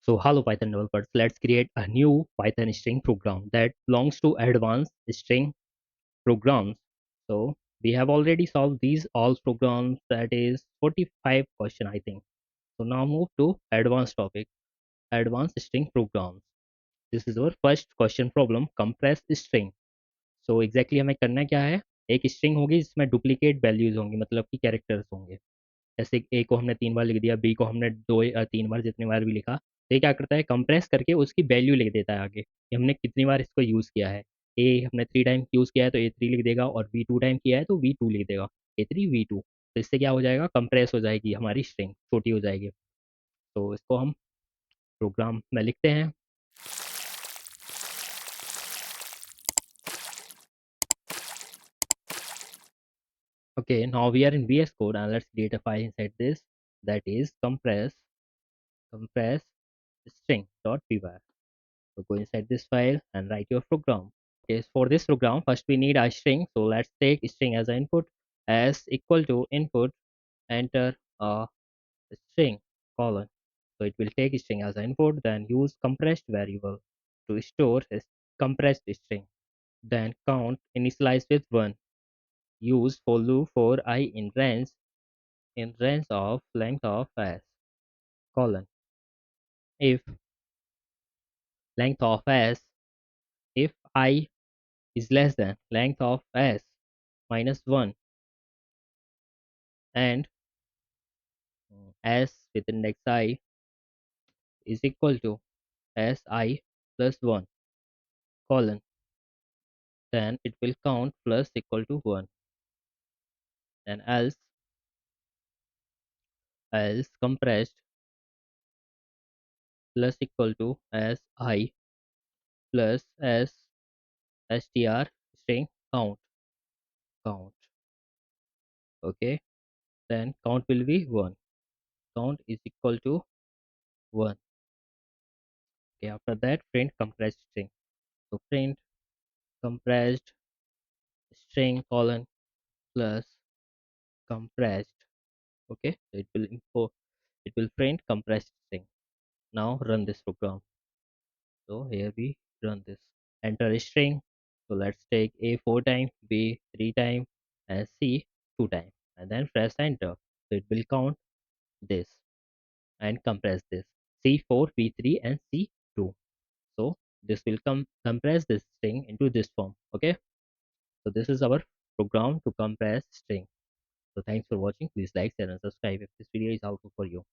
So hello Python developers, let's create a new Python string program that belongs to advanced string programs. So we have already solved these all programs, that is 45 question I think. So now move to advanced topic, advanced string programs. This is our first question problem, compress string. So exactly हमें करना क्या है, एक string होगी जिसमें duplicate values होंगी, मतलब कि कैरेक्टर्स होंगे। जैसे ए को हमने 3 बार लिख दिया, बी को हमने 3 बार जितनी बार भी लिखा, तो ये क्या करता है, कंप्रेस करके उसकी वैल्यू लिख देता है आगे कि हमने कितनी बार इसको यूज़ किया है। ए हमने 3 टाइम यूज़ किया है तो ए 3 लिख देगा, और बी 2 टाइम किया है तो वी 2 लिख देगा, ए 3 वी 2। तो इससे क्या हो जाएगा, कंप्रेस हो जाएगी हमारी स्ट्रिंग, छोटी हो जाएगी। तो इसको हम प्रोग्राम में लिखते हैं। Okay, now we are in VS Code and let's create a file inside this, that is compress string.py. So go inside this file and write your program. Okay, so for this program, first we need a string. So let's take string as an input, as equal to input, enter a string colon. So it will take string as an input, then use compressed variable to store a compressed string. Then count initialize with 1. Use for loop for I in range of length of s colon. If length of s, if I is less than length of s minus 1, and s with index I is equal to si plus 1 colon, then it will count plus equal to 1, and else compressed plus equal to si plus s str string count. Okay, then count will be 1, count is equal to 1. Okay, after that print compressed string. So print compressed string colon plus compressed. Okay, so it will print compressed string. Now run this program. So here we run this, enter a string. So let's take a 4 time, b 3 time, and c 2 time, and then press enter. So it will count this and compress this, c4 b3 and c2. So this will compress this string into this form. Okay, so this is our program to compress string. So thanks for watching. Please like, share and subscribe if this video is helpful for you.